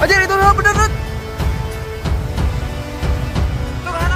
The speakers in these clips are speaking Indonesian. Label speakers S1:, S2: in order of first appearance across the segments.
S1: Ajar itu bener Rut. Tuh kanan.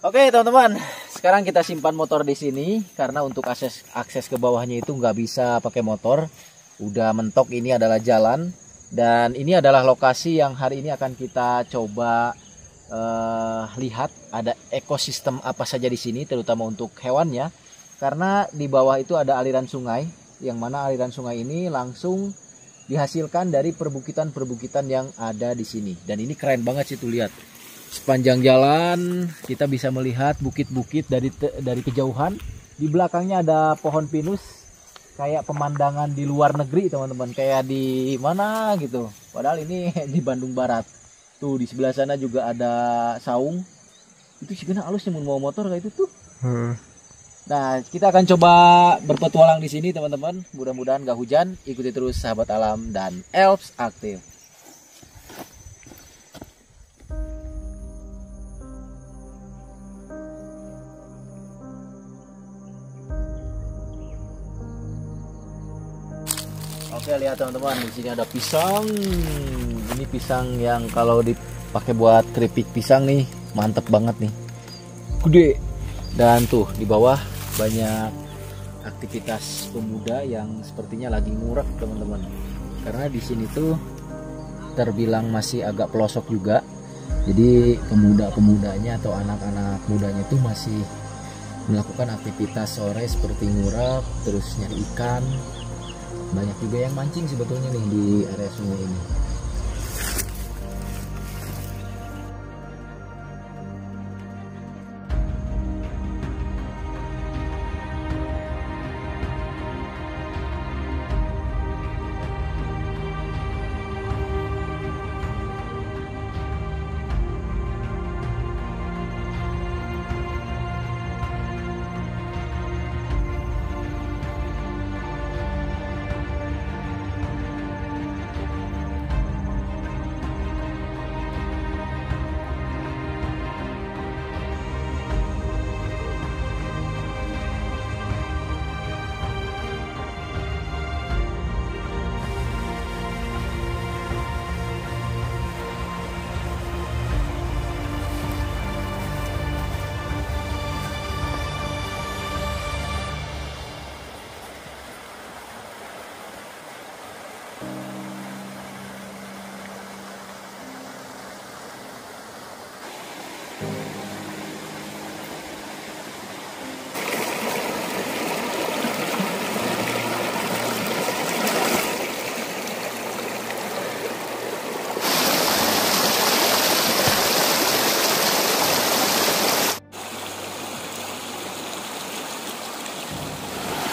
S1: Oke teman-teman, sekarang kita simpan motor di sini karena untuk akses ke bawahnya itu nggak bisa pakai motor. Udah mentok, ini adalah jalan dan ini adalah lokasi yang hari ini akan kita coba lihat ada ekosistem apa saja di sini, terutama untuk hewannya. Karena di bawah itu ada aliran sungai, yang mana aliran sungai ini langsung dihasilkan dari perbukitan-perbukitan yang ada di sini. Dan ini keren banget sih tuh, lihat. Sepanjang jalan kita bisa melihat bukit-bukit dari kejauhan. Di belakangnya ada pohon pinus, kayak pemandangan di luar negeri teman-teman, kayak di mana gitu. Padahal ini di Bandung Barat. Tuh di sebelah sana juga ada saung. Itu sih kena halusnya mau motor kayak itu tuh. Nah, kita akan coba berpetualang di sini teman-teman. Mudah-mudahan gak hujan. Ikuti terus Sahabat Alam dan Elps Aktif. Oke, lihat teman-teman, di sini ada pisang. Ini pisang yang kalau dipakai buat keripik pisang nih, mantep banget nih. Gede. Dan tuh di bawah banyak aktivitas pemuda yang sepertinya lagi ngurak teman-teman. Karena di sini tuh terbilang masih agak pelosok juga. Jadi pemuda-pemudanya atau anak-anak mudanya tuh masih melakukan aktivitas sore seperti ngurak, terus nyari ikan. Banyak juga yang mancing sebetulnya nih di area sungai ini.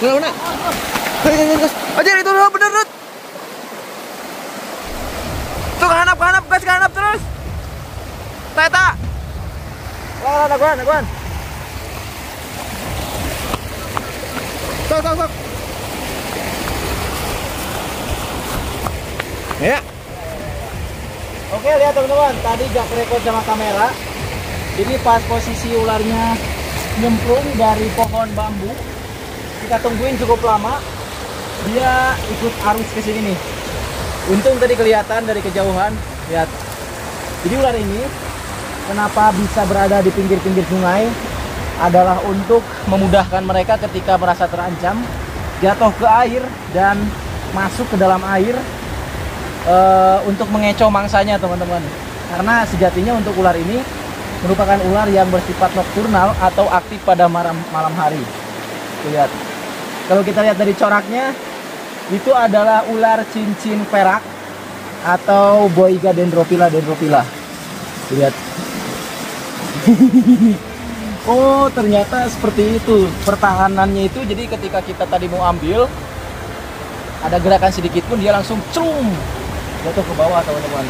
S1: Mana? Ajar itu bener Rut. Tuh kahanap, gas kahanap terus. Teta. Wah, naguan. Sok. Ya. Oke, lihat teman-teman, tadi jak rekod sama kamera. Ini pas posisi ularnya nyemplung dari pohon bambu. Kita tungguin cukup lama, dia ikut arus ke sini nih. Untung tadi kelihatan dari kejauhan, lihat. Jadi ular ini kenapa bisa berada di pinggir-pinggir sungai adalah untuk memudahkan mereka ketika merasa terancam jatuh ke air dan masuk ke dalam air untuk mengecoh mangsanya, teman-teman. Karena sejatinya untuk ular ini merupakan ular yang bersifat nokturnal atau aktif pada malam hari. Lihat, kalau kita lihat dari coraknya, itu adalah ular cincin perak atau Boiga dendrophylla. Lihat. Oh, ternyata seperti itu pertahanannya itu. Jadi ketika kita tadi mau ambil, ada gerakan sedikit pun dia langsung cum jatuh ke bawah, teman-teman.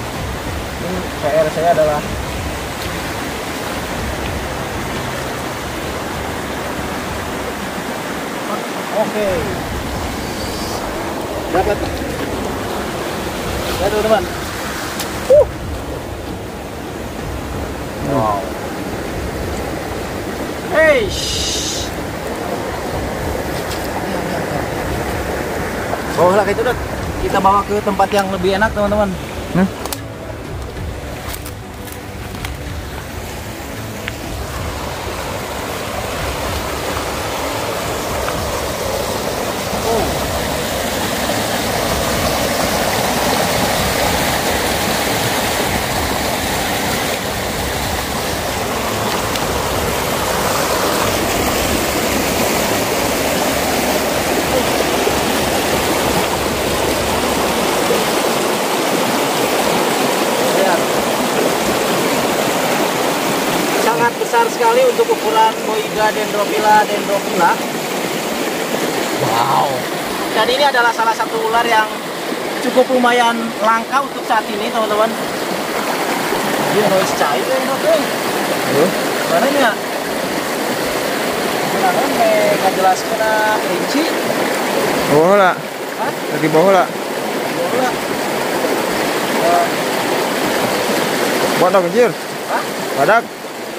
S1: Ini PR saya adalah oke. Dapat. Ya, teman-teman. Wow. Hey. Bawalah itu, Dot. Kita bawa ke tempat yang lebih enak, teman-teman. Sangat besar sekali untuk ukuran Boiga dendrophylla. Wow. Dan ini adalah salah satu ular yang cukup lumayan langka untuk saat ini, teman-teman. Dia harus cair ya, oke. Mana nya? Beneran nggak jelas kena rinci.
S2: Bawah lah.
S1: Hah?
S2: Lagi bawah lah.
S1: Bawah lah.
S2: Badak anjir.
S1: Hah?
S2: Badak.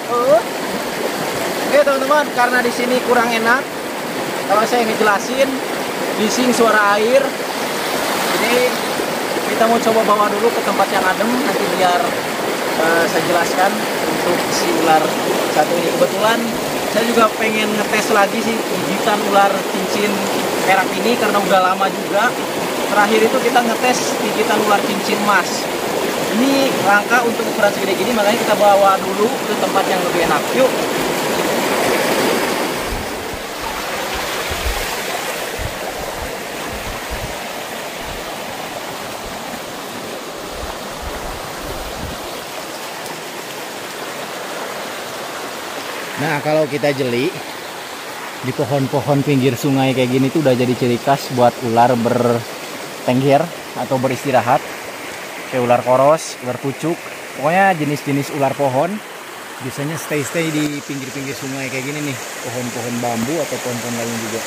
S1: Oke, teman-teman, karena di sini kurang enak kalau saya ngejelasin bising suara air, jadi kita mau coba bawa dulu ke tempat yang adem, nanti biar saya jelaskan untuk si ular satu ini. Kebetulan saya juga pengen ngetes lagi sih gigitan ular cincin perak ini karena udah lama juga. Terakhir itu kita ngetes gigitan ular cincin emas. Ini langka untuk ukuran segede gini, makanya kita bawa dulu ke tempat yang lebih enak. Yuk. Nah, kalau kita jeli di pohon-pohon pinggir sungai kayak gini tuh udah jadi ciri khas buat ular bertengger atau beristirahat. Kayak ular koros, ular pucuk, pokoknya jenis-jenis ular pohon biasanya stay di pinggir-pinggir sungai kayak gini nih, pohon-pohon bambu atau pohon-pohon lain juga.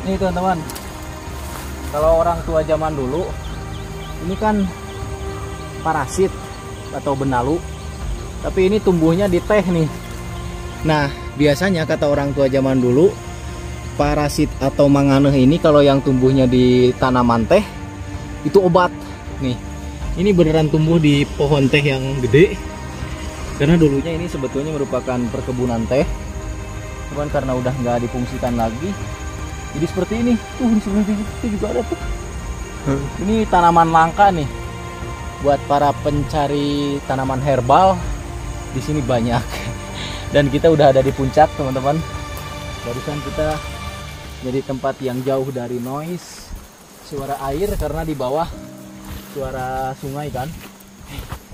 S1: Ini teman-teman, kalau orang tua zaman dulu ini kan parasit atau benalu, tapi ini tumbuhnya di teh nih. Nah, biasanya kata orang tua zaman dulu, parasit atau manganeh ini kalau yang tumbuhnya di tanaman teh itu obat. Nih, ini beneran tumbuh di pohon teh yang gede, karena dulunya ini sebetulnya merupakan perkebunan teh, cuman karena udah nggak difungsikan lagi jadi seperti ini. Tuh di sebelah itu juga ada tuh. Ini tanaman langka nih buat para pencari tanaman herbal. Di sini banyak. Dan kita udah ada di puncak, teman-teman. Barusan kita jadi tempat yang jauh dari noise suara air karena di bawah suara sungai kan.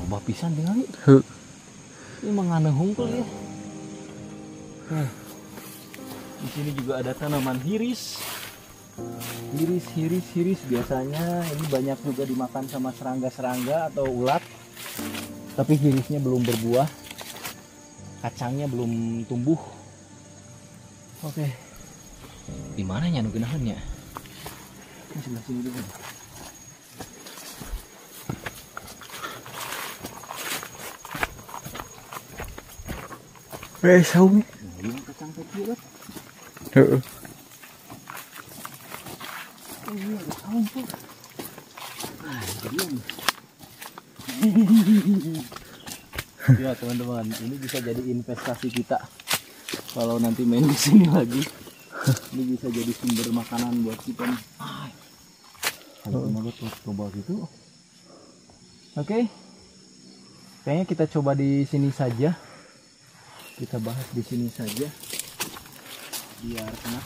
S1: Loba pisan tinggal. Ini mengana hungkul ya. Di sini juga ada tanaman hiris. Hiris biasanya ini banyak juga dimakan sama serangga-serangga atau ulat. Tapi hirisnya belum berbuah. Kacangnya belum tumbuh. Oke. Di mananya nu geunaheunnya? Ini sebelah sini dulu.
S2: Saung.
S1: Ini kacang kecil.
S2: Heeh.
S1: Ini ada saung tuh. Ya teman-teman, ini bisa jadi investasi kita. Kalau nanti main di sini lagi, ini bisa jadi sumber makanan buat kita nih. Kalau mau coba gitu. Oke. Kayaknya kita coba di sini saja. Kita bahas di sini saja. Biar enak.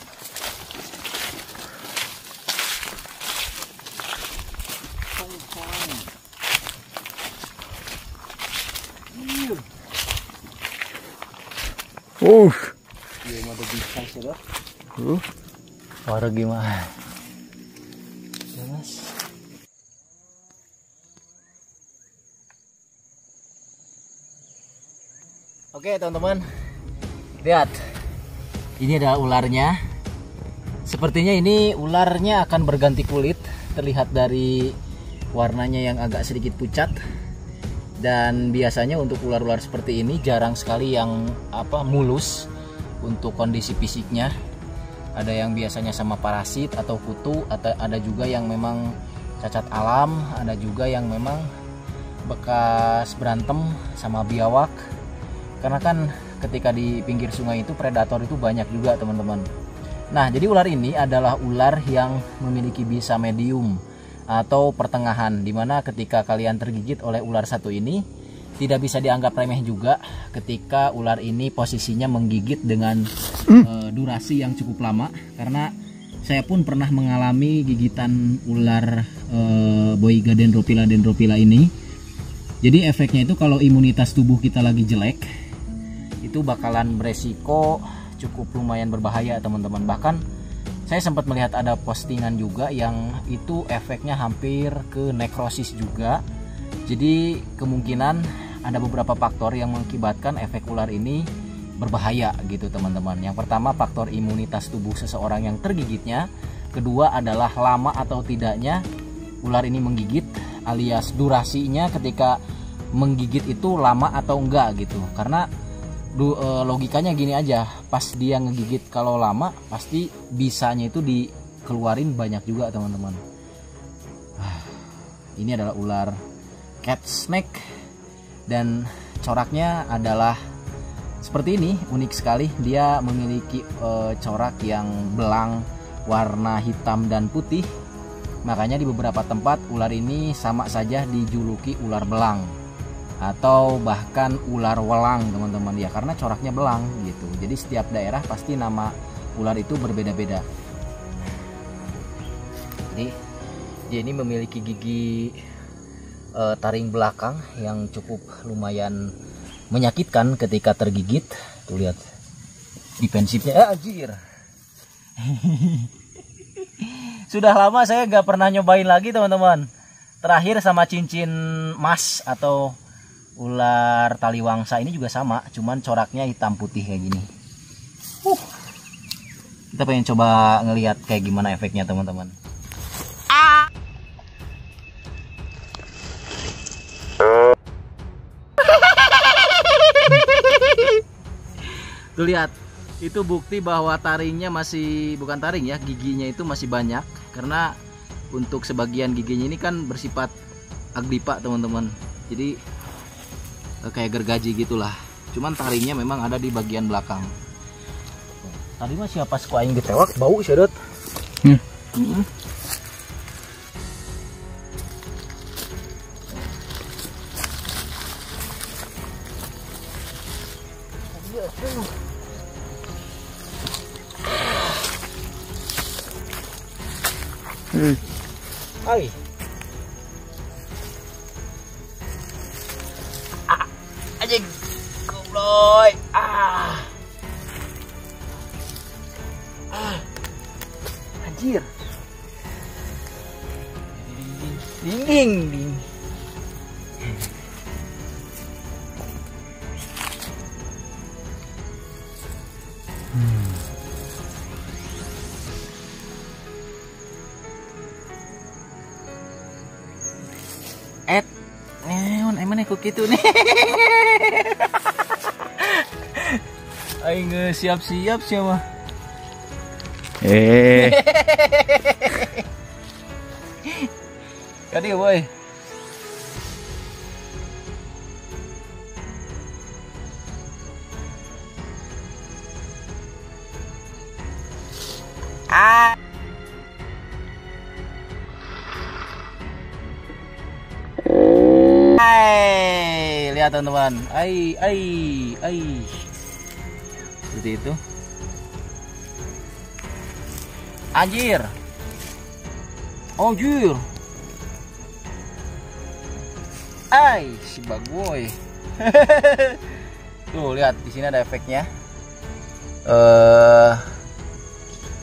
S1: Gimana bisa sih loh? Warna gimana? Mas. Oke teman-teman, lihat, ini ada ularnya. Sepertinya ini ularnya akan berganti kulit, terlihat dari warnanya yang agak sedikit pucat. Dan biasanya untuk ular-ular seperti ini jarang sekali yang mulus untuk kondisi fisiknya. Ada yang biasanya sama parasit atau kutu, atau ada juga yang memang cacat alam, ada juga yang memang bekas berantem sama biawak. Karena kan ketika di pinggir sungai itu predator itu banyak juga teman-teman. Nah, jadi ular ini adalah ular yang memiliki bisa medium atau pertengahan, dimana ketika kalian tergigit oleh ular satu ini tidak bisa dianggap remeh juga ketika ular ini posisinya menggigit dengan durasi yang cukup lama. Karena saya pun pernah mengalami gigitan ular Boiga dendrophylla ini. Jadi efeknya itu kalau imunitas tubuh kita lagi jelek, itu bakalan beresiko cukup lumayan berbahaya teman-teman. Bahkan saya sempat melihat ada postingan juga yang itu efeknya hampir ke nekrosis juga. Jadi kemungkinan ada beberapa faktor yang mengakibatkan efek ular ini berbahaya gitu teman-teman. Yang pertama, faktor imunitas tubuh seseorang yang tergigitnya. Kedua adalah lama atau tidaknya ular ini menggigit, alias durasinya ketika menggigit itu lama atau enggak gitu. Karena logikanya gini aja, pas dia ngegigit kalau lama pasti bisanya itu dikeluarin banyak juga teman-teman. Ini adalah ular cat snake dan coraknya adalah seperti ini, unik sekali. Dia memiliki corak yang belang warna hitam dan putih. Makanya di beberapa tempat ular ini sama saja dijuluki ular belang atau bahkan ular welang teman-teman ya, karena coraknya belang gitu. Jadi setiap daerah pasti nama ular itu berbeda-beda. Jadi dia ini memiliki gigi taring belakang yang cukup lumayan menyakitkan ketika tergigit. Tuh lihat defensifnya, anjir. Sudah lama saya nggak pernah nyobain lagi teman-teman. Terakhir sama cincin emas atau ular taliwangsa ini juga sama, cuman coraknya hitam putih kayak gini. Kita pengen coba ngelihat kayak gimana efeknya teman-teman. Tuh lihat, itu bukti bahwa taringnya masih, bukan taring ya, giginya itu masih banyak. Karena untuk sebagian giginya ini kan bersifat agdipa teman-teman. Jadi kayak gergaji gitulah. Cuman taringnya memang ada di bagian belakang. Tadi mah siapa suka aing ditewak bau sedot. Hai. Anjing. Goblok. Anjir. Ding. Emang aku gitu nih. Aing siap-siap siapa? Kadi boy. Lihat teman-teman, seperti itu. Anjir, si bagoy. Tuh lihat di sini ada efeknya.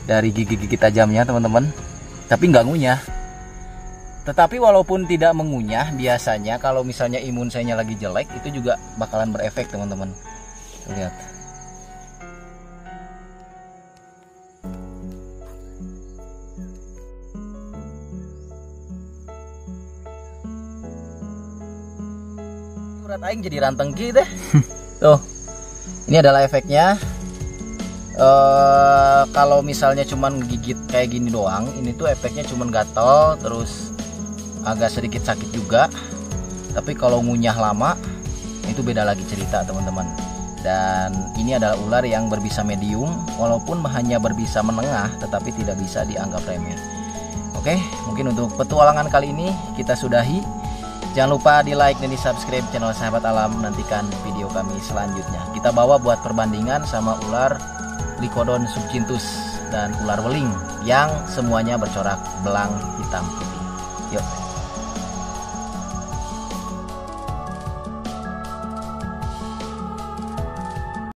S1: Dari gigi-gigi tajamnya teman-teman, tapi nggak ngunyah. Tetapi walaupun tidak mengunyah, biasanya kalau misalnya imun saya lagi jelek, itu juga bakalan berefek teman-teman. Lihat. Urat aing jadi ranteng gitu. Tuh. Ini adalah efeknya. Kalau misalnya cuman gigit kayak gini doang, ini tuh efeknya cuman gatel, terus agak sedikit sakit juga. Tapi kalau ngunyah lama itu beda lagi cerita teman-teman. Dan ini adalah ular yang berbisa medium, walaupun hanya berbisa menengah, tetapi tidak bisa dianggap remeh. Oke, mungkin untuk petualangan kali ini kita sudahi. Jangan lupa di like dan di subscribe channel Sahabat Alam. Nantikan video kami selanjutnya. Kita bawa buat perbandingan sama ular Lycodon subcinthus dan ular weling yang semuanya bercorak belang hitam putih. Yuk.